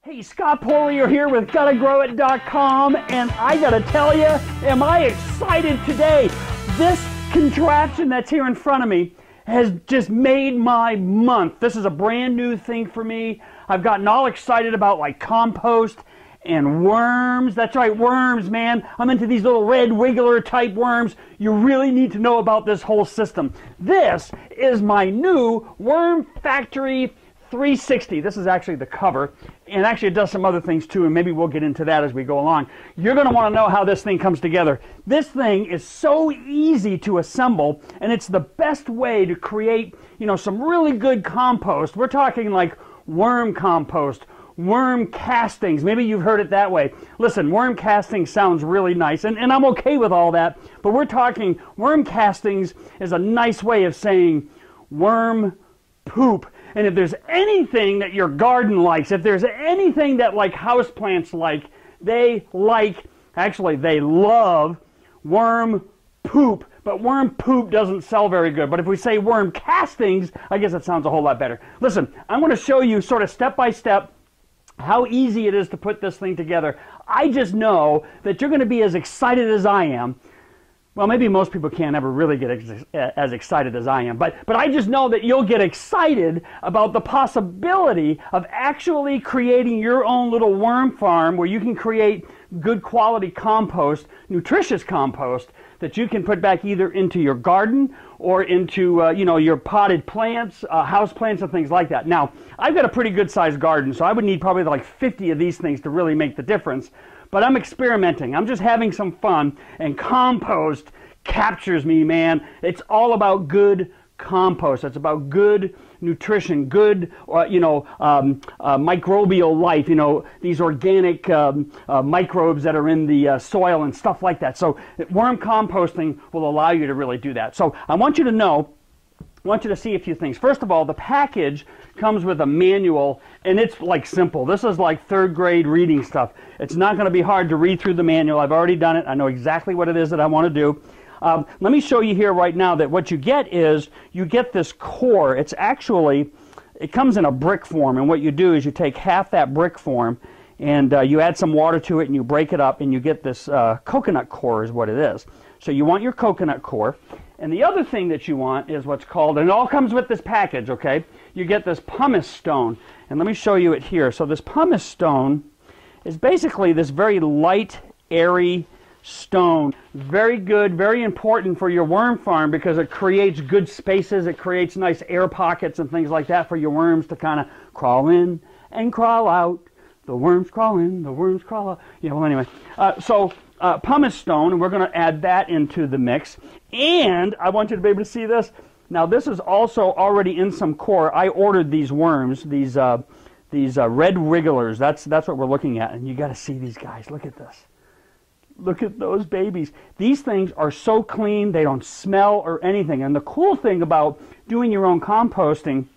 Hey, Scott Poirier here with GottaGrowIt.com, and I gotta tell you, am I excited today. This contraption that's here in front of me has just made my month. This is a brand new thing for me. I've gotten all excited about like compost and worms. That's right, worms, man. I'm into these little red wiggler type worms. You really need to know about this whole system. This is my new Worm Factory 360. This is actually the cover, and actually it does some other things too, and maybe we'll get into that as we go along. You're going to want to know how this thing comes together. This thing is so easy to assemble, and it's the best way to create, some really good compost. We're talking like worm compost, worm castings. Maybe you've heard it that way. Listen, worm casting sounds really nice, and I'm okay with all that, but we're talking worm castings is a nice way of saying worm poop. And if there's anything that your garden likes, if there's anything that like houseplants like, they love worm poop. But worm poop doesn't sell very good. But if we say worm castings, I guess it sounds a whole lot better. Listen, I'm going to show you sort of step by step how easy it is to put this thing together. I just know that you're going to be as excited as I am. Well, maybe most people can't ever really get as excited as I am, but I just know that you'll get excited about the possibility of actually creating your own little worm farm where you can create good quality compost, nutritious compost, that you can put back either into your garden or into your potted plants, house plants and things like that. Now, I've got a pretty good sized garden, so I would need probably like 50 of these things to really make the difference. But I'm experimenting. I'm just having some fun, and compost captures me, man. It's all about good compost. It's about good nutrition, good, microbial life, these organic microbes that are in the soil and stuff like that. So worm composting will allow you to really do that. So I want you to see a few things. First of all, the package comes with a manual, and it's like simple. This is like third grade reading stuff. It's not going to be hard to read through the manual. I've already done it. I know exactly what it is that I want to do. Let me show you here right now that what you get is you get this core. It comes in a brick form, and what you do is you take half that brick form and you add some water to it and you break it up, and you get this coconut core is what it is. So you want your coconut core. And the other thing that you want is what's called, and it all comes with this package, okay? You get this pumice stone. And let me show you it here. So this pumice stone is basically this very light, airy stone. Very good, very important for your worm farm because it creates good spaces. It creates nice air pockets and things like that for your worms to kind of crawl in and crawl out. The worms crawl in, the worms crawl out. Pumice stone, and we're going to add that into the mix. And I want you to be able to see this. Now, this is also already in some core. I ordered these worms, these red wigglers. That's what we're looking at. And you got to see these guys. Look at this. Look at those babies. These things are so clean. They don't smell or anything. And the cool thing about doing your own composting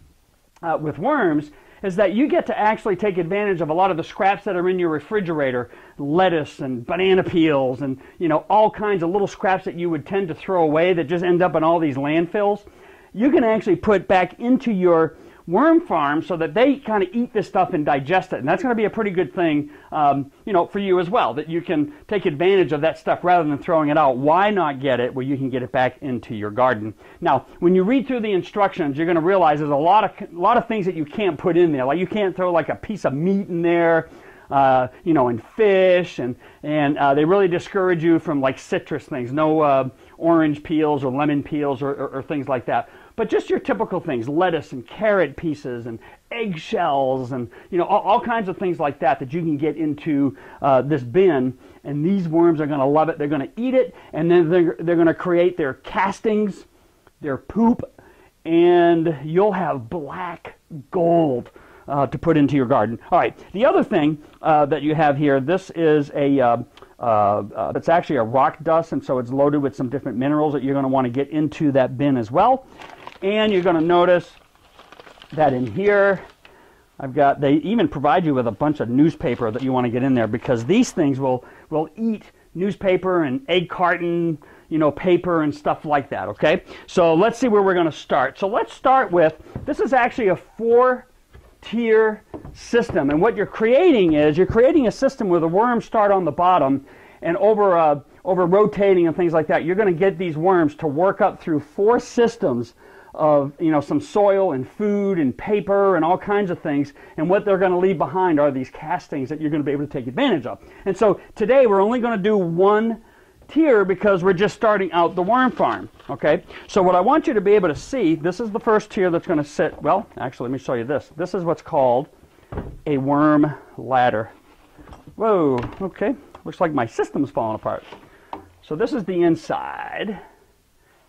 with worms is that you get to actually take advantage of a lot of the scraps that are in your refrigerator, lettuce and banana peels and all kinds of little scraps that you would tend to throw away that just end up in all these landfills. You can actually put back into your worm farm so that they kind of eat this stuff and digest it, and that's going to be a pretty good thing for you as well, that you can take advantage of that stuff rather than throwing it out. Why not get it where you can get it back into your garden? Now, when you read through the instructions, you're going to realize there's a lot of things that you can't put in there. Like you can't throw like a piece of meat in there, and fish, and they really discourage you from like citrus things, no orange peels or lemon peels or things like that. But just your typical things, lettuce and carrot pieces and eggshells and all kinds of things like that you can get into this bin, and these worms are going to love it. They're going to eat it, and then they're going to create their castings, their poop, and you'll have black gold to put into your garden. All right, the other thing that you have here, this is it's actually a rock dust, and so it's loaded with some different minerals that you're going to want to get into that bin as well. And you're going to notice that in here, they even provide you with a bunch of newspaper that you want to get in there, because these things will eat newspaper and egg carton, paper and stuff like that, okay? So let's see where we're going to start. So let's start with, this is actually a 4 tier system. And what you're creating is you're creating a system where the worms start on the bottom, and over rotating and things like that, you're going to get these worms to work up through 4 systems of, you know, some soil and food and paper and all kinds of things. And what they're going to leave behind are these castings that you're going to be able to take advantage of. And so today we're only going to do 1 tier because we're just starting out the worm farm. Okay, so what I want you to be able to see, this is the first tier that's going to sit, well, actually, let me show you this. This is what's called a worm ladder. Whoa, okay, looks like my system's falling apart. So this is the inside.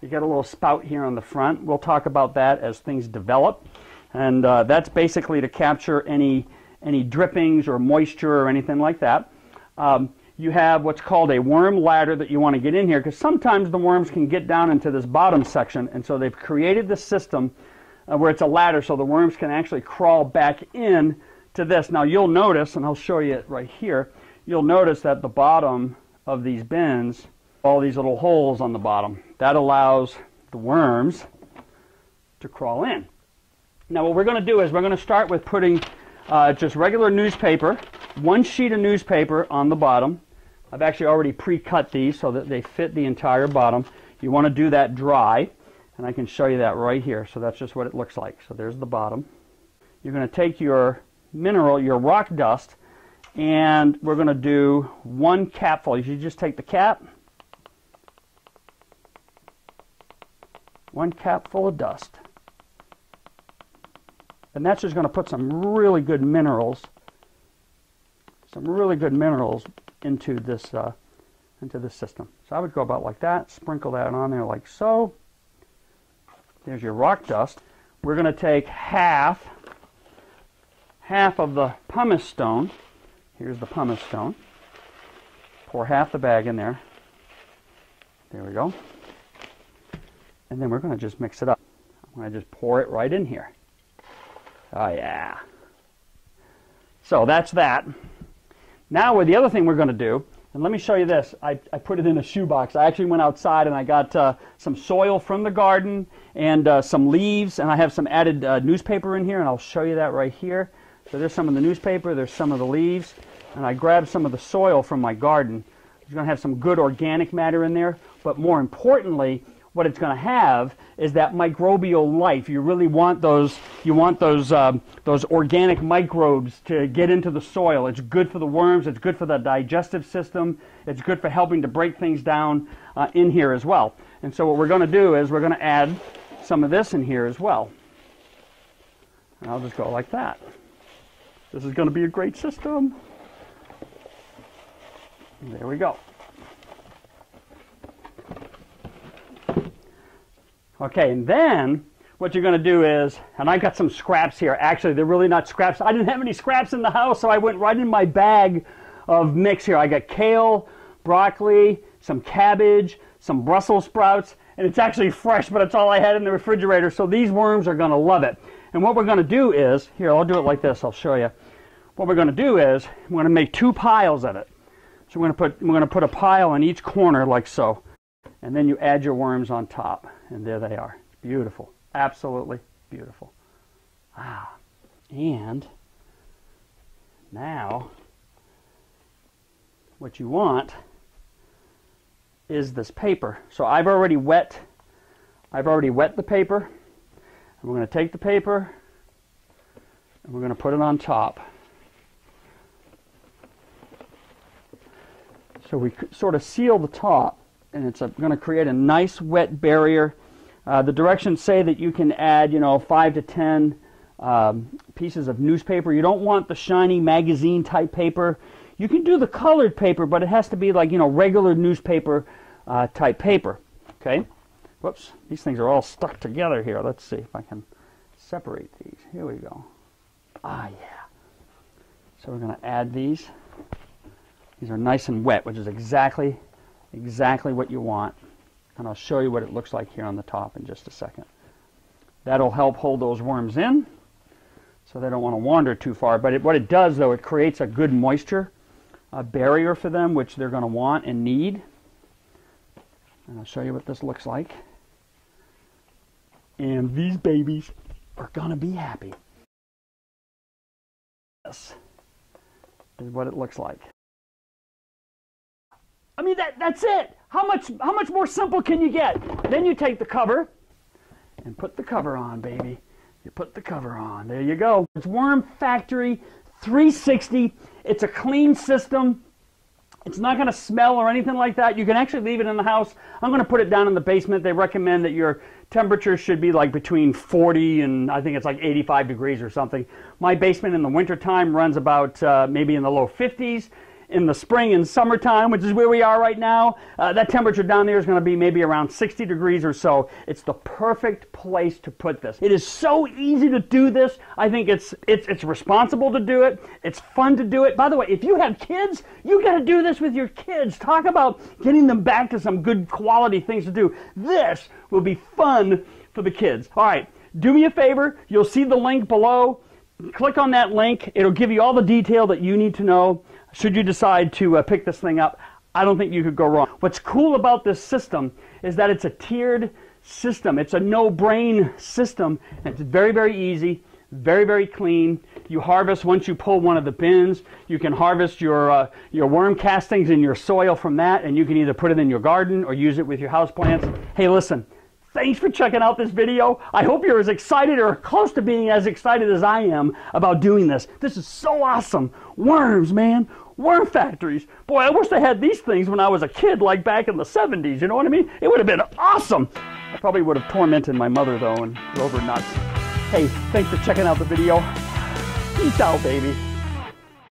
You got a little spout here on the front. We'll talk about that as things develop. And that's basically to capture any drippings or moisture or anything like that. You have what's called a worm ladder that you want to get in here, because sometimes the worms can get down into this bottom section, and so they've created this system where it's a ladder so the worms can actually crawl back in to this. Now you'll notice, and I'll show you it right here, you'll notice that the bottom of these bins, all these little holes on the bottom, that allows the worms to crawl in. Now what we're going to do is we're going to start with putting just regular newspaper, 1 sheet of newspaper on the bottom. I've actually already pre-cut these so that they fit the entire bottom. You want to do that dry, and I can show you that right here. So that's just what it looks like. So there's the bottom. You're going to take your mineral, your rock dust, and we're going to do 1 capful. You should just take the cap, 1 capful of dust. And that's just going to put some really good minerals, into this system. So I would go about like that, sprinkle that on there like so. There's your rock dust. We're going to take half of the pumice stone. Here's the pumice stone. Pour half the bag in there. There we go. And then we're going to just mix it up. I'm going to just pour it right in here. Oh yeah. So that's that. Now the other thing we're going to do, and let me show you this. I put it in a shoebox. I actually went outside and I got some soil from the garden and some leaves, and I have some added newspaper in here, and I'll show you that right here. So there's some of the newspaper, there's some of the leaves, and I grabbed some of the soil from my garden. It's going to have some good organic matter in there, but more importantly, what it's going to have is that microbial life. You really want those organic microbes to get into the soil. It's good for the worms. It's good for the digestive system. It's good for helping to break things down in here as well. And so what we're going to do is we're going to add some of this in here as well. And I'll just go like that. This is going to be a great system. There we go. Okay, and then what you're going to do is, and I got some scraps here. Actually, they're really not scraps. I didn't have any scraps in the house, so I went right in my bag of mix here. I got kale, broccoli, some cabbage, some Brussels sprouts, and it's actually fresh, but it's all I had in the refrigerator, so these worms are going to love it. And what we're going to do is, here, I'll do it like this. I'll show you. What we're going to do is, we're going to make 2 piles of it. So we're going to put a pile in each corner like so. And then you add your worms on top, and there they are. Beautiful, absolutely beautiful. Ah, and now what you want is this paper. So I've already wet the paper. And we're going to take the paper and we're going to put it on top. So we sort of seal the top, and it's going to create a nice wet barrier. The directions say that you can add, 5 to 10 pieces of newspaper. You don't want the shiny magazine type paper. You can do the colored paper, but it has to be like, regular newspaper type paper. Okay? Whoops, these things are all stuck together here. Let's see if I can separate these. Here we go. Ah, yeah. So we're going to add these. These are nice and wet, which is exactly what you want. And I'll show you what it looks like here on the top in just a second. That'll help hold those worms in so they don't want to wander too far. But what it does, though, it creates a good moisture barrier for them, which they're going to want and need. And I'll show you what this looks like. And these babies are going to be happy. this is what it looks like. I mean, that's it. How much more simple can you get? Then you take the cover and put the cover on, baby. You put the cover on. There you go. It's Worm Factory 360. It's a clean system. It's not going to smell or anything like that. You can actually leave it in the house. I'm going to put it down in the basement. They recommend that your temperature should be like between 40 and I think it's like 85 degrees or something. My basement in the wintertime runs about maybe in the low 50s. In the spring and summertime, which is where we are right now, that temperature down there is going to be maybe around 60 degrees or so. It's the perfect place to put this. It is so easy to do this. I think it's responsible to do it. It's fun to do it. By the way, if you have kids, you got to do this with your kids. Talk about getting them back to some good quality things to do. This will be fun for the kids. All right, do me a favor. You'll see the link below. Click on that link. It'll give you all the detail that you need to know. Should you decide to pick this thing up, I don't think you could go wrong. What's cool about this system is that it's a tiered system. It's a no-brain system. It's very, very easy, very, very clean. You harvest once you pull one of the bins. You can harvest your worm castings and your soil from that, and you can either put it in your garden or use it with your houseplants. Hey, listen. Thanks for checking out this video. I hope you're as excited or close to being as excited as I am about doing this. This is so awesome. Worms, man. Worm factories. Boy, I wish I had these things when I was a kid, like back in the 70s. You know what I mean? It would have been awesome. I probably would have tormented my mother, though, and drove her nuts. Hey, thanks for checking out the video. Peace out, baby.